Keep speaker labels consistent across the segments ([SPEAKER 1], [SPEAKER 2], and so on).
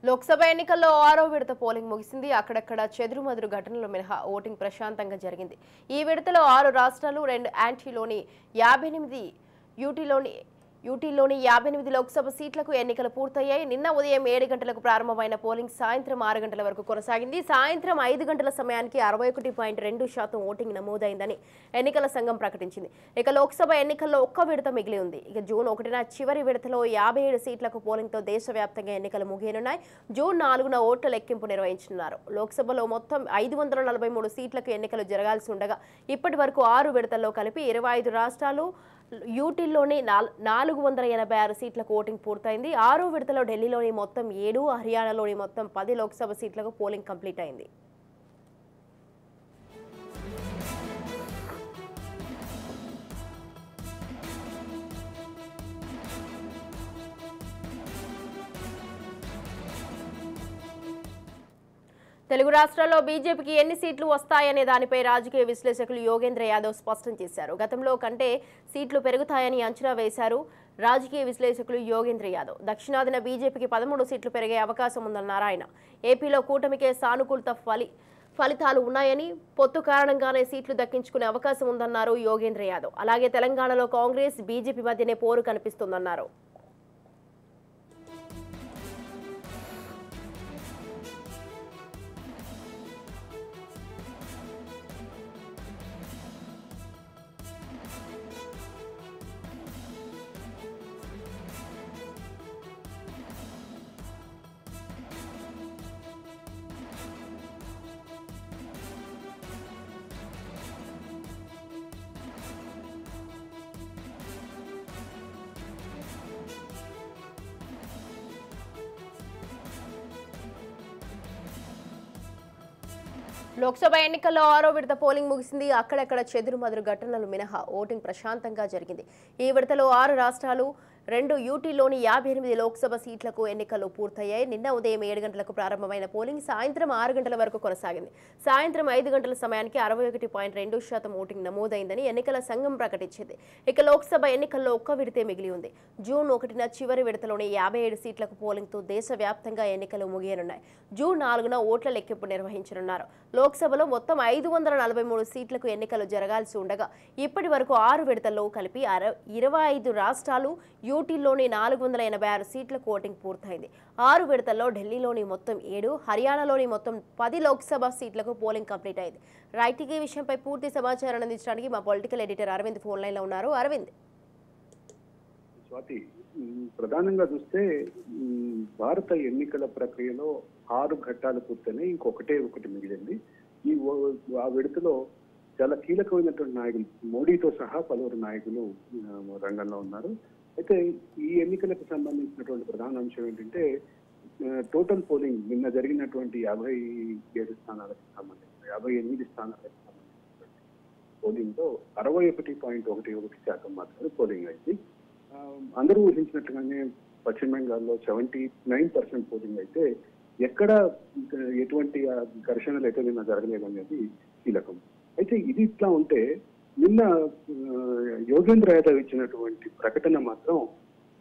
[SPEAKER 1] లోక్సభ ఎన్నికల్లో 6వ విడత పోలింగ్ ముగిసింది. అక్కడక్కడ చెదురుమదురు ఘటనలు మినహా ఓటింగ్ ప్రశాంతంగా జరిగింది. ఈ విడతలో 6 రాష్ట్రాలు, 2 యాంటీలోని 58 యూటీలోని 58 లోక్సభ సీట్లకు ఎన్నికలు పూర్తయ్యాయి. నిన్న ఉదయం 7 గంటలకు ప్రారంభమైన పోలింగ్ సాయంత్రం 6 గంటల వరకు కొనసాగింది. సాయంత్రం 5 గంటల సమయానికి 61.2% ఓటింగ్ నమోదైందని ఎన్నికల సంఘం ప్రకటించింది. ఇక లోక్సభ ఎన్నికల్లో ఒక్క విడత మిగిలి ఉంది. ఇక జూన్ 1న చివరి విడతలో 57 సీట్లకు పోలింగ్తో దేశవ్యాప్తంగా ఎన్నికలు ముగియనున్నాయి. జూన్ 4న ఓట్ల లెక్కింపు నిర్వహించనున్నారు. లోక్సభలో మొత్తం 543 సీట్లకు ఎన్నికలు జరగాల్సి ఉండగా ఇప్పటి వరకు 6 విడతల్లో కలిపి 25 రాష్ట్రాలు యూటీల్లోని 486 సీట్లకు ఓటింగ్ పూర్తయింది. 6వ విడతలో ఢిల్లీలోని మొత్తం 7, హర్యానాలోని మొత్తం 10 లోక్సభ సీట్లకు పోలింగ్ కంప్లీట్ అయింది. తెలుగు రాష్ట్రాల్లో బీజేపీకి ఎన్ని సీట్లు వస్తాయనే దానిపై రాజకీయ విశ్లేషకులు యోగేంద్ర యాదవ్ స్పష్టం చేశారు. గతంలో కంటే సీట్లు పెరుగుతాయని అంచనా వేశారు రాజకీయ విశ్లేషకులు యోగేంద్ర యాదవ్. దక్షిణాదిన బీజేపీకి 13 సీట్లు పెరిగే అవకాశం ఉందన్నారు ఆయన. ఏపీలో కూటమికే సానుకూలత ఫలితాలు ఉన్నాయని, పొత్తు కారణంగానే సీట్లు దక్కించుకునే అవకాశం ఉందన్నారు యోగేంద్ర యాదవ్. అలాగే తెలంగాణలో కాంగ్రెస్, బీజేపీ మధ్యనే పోరు కనిపిస్తుందన్నారు. లోక్సభ ఎన్నికల్లో 6వ విడత పోలింగ్ ముగిసింది. అక్కడక్కడ చెదురుమదురు ఘటనలు మినహా ఓటింగ్ ప్రశాంతంగా జరిగింది. ఈ విడతలో 6 రాష్ట్రాలు, 2 యూటీలోని 58 లోక్సభ సీట్లకు ఎన్నికలు పూర్తయ్యాయి. నిన్న ఉదయం 7 గంటలకు ప్రారంభమైన పోలింగ్ సాయంత్రం 6 గంటల వరకు కొనసాగింది. సాయంత్రం 5 గంటల సమయానికి 61.2% ఓటింగ్ నమోదైందని ఎన్నికల సంఘం ప్రకటించింది. ఇక లోక్సభ ఎన్నికల్లో ఒక్క విడతే మిగిలి ఉంది. జూన్ 1న చివరి విడతలోని 57 సీట్లకు పోలింగ్తో దేశవ్యాప్తంగా ఎన్నికలు ముగియనున్నాయి. జూన్ 4న ఓట్ల లెక్కింపు నిర్వహించనున్నారు. లోక్సభలో మొత్తం 543 సీట్లకు ఎన్నికలు జరగాల్సి ఉండగా ఇప్పటి వరకు 6 విడతల్లో కలిపి 25 రాష్ట్రాలు, యూటీల్లోని 486 సీట్లకు ఓటింగ్ పూర్తయింది. 6 విడతల్లో ఢిల్లీలోని మొత్తం 7, హర్యానాలోని మొత్తం 10 లోక్సభ సీట్లకు పోలింగ్ కంప్లీట్ అయింది. రైట్, ఈ విషయంపై పూర్తి సమాచారాన్ని అందించడానికి మా పొలిటికల్ ఎడిటర్ అరవింద్ ఫోన్ లైన్లో ఉన్నారు. అరవింద్,
[SPEAKER 2] స్వాతి, ప్రధానంగా చూస్తే భారత ఎన్నికల ప్రక్రియలో 6 ఘట్టాలు పూర్తయినాయి. ఒకటి మిగిలింది. ఆ విడతలో చాలా కీలకమైనటువంటి నాయకులు, మోడీతో సహా పలువురు నాయకులు రంగంలో ఉన్నారు. అయితే ఈ ఎన్నికలకు సంబంధించినటువంటి ప్రధాన అంశం ఏంటంటే టోటల్ పోలింగ్ నిన్న జరిగినటువంటి 57 స్థానాలకు సంబంధించి 58 స్థానాలకు సంబంధించినటువంటి పోలింగ్ లో 61.11% మాత్రమే పోలింగ్ అయింది. అందరూ ఊహించినట్టుగానే పశ్చిమ బెంగాల్లో 79% పోలింగ్ అయితే ఎక్కడ ఎటువంటి ఘర్షణలు అయితే నిన్న జరగలేదనేది కీలకం. అయితే ఇది ఇట్లా ఉంటే నిన్న యోగేంద్ర యాదవ్ ఇచ్చినటువంటి ప్రకటన మాత్రం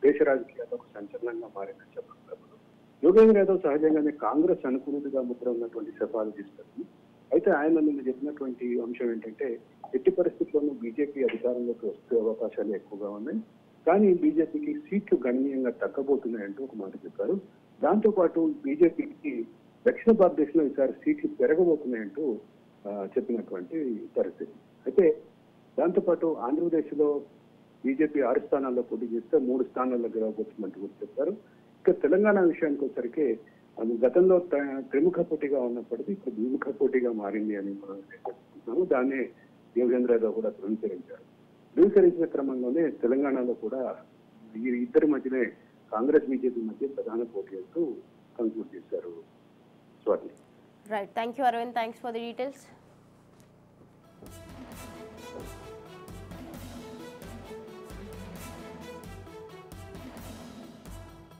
[SPEAKER 2] దేశ రాజకీయాల్లో ఒక సంచలనంగా మారిందని చెప్పగలరు. యోగేంద్ర యాదవ్ సహజంగానే కాంగ్రెస్ అనుకూలుగా ముద్ర ఉన్నటువంటి సెఫాలజిస్ట్. అయితే ఆయన నిన్న చెప్పినటువంటి అంశం ఏంటంటే ఎట్టి పరిస్థితుల్లోనూ బీజేపీ అధికారంలోకి వస్తే అవకాశాలు ఎక్కువగా ఉన్నాయి, కానీ బీజేపీకి సీట్లు గణనీయంగా తగ్గబోతున్నాయంటూ ఒక మాట చెప్పారు. దాంతో పాటు బీజేపీకి దక్షిణ భారతదేశంలో ఈసారి సీట్లు పెరగబోతున్నాయంటూ చెప్పినటువంటి పరిస్థితి. అయితే దాంతోపాటు ఆంధ్రప్రదేశ్ లో బీజేపీ 6 స్థానాల్లో పోటీ చేస్తే 3 స్థానాల్లో గెలవబోతున్నట్టు కూడా చెప్పారు. ఇక తెలంగాణ విషయానికి వచ్చరికి అది గతంలో త్రిముఖ పోటీగా ఉన్నప్పటికీ ఇప్పుడు ద్విముఖ పోటీగా మారింది అని మనం చెప్తున్నాము. దాన్నే యోగేంద్ర యాదవ్ కూడా ధృవీకరించిన క్రమంలోనే తెలంగాణలో కూడా ఈ ఇద్దరి మధ్యనే కాంగ్రెస్ బీజేపీ మధ్య ప్రధాన పోటీ అంటూ కంక్లూడ్ చేశారు. Swathi.
[SPEAKER 1] Right, thank you Aravind, thanks for the details.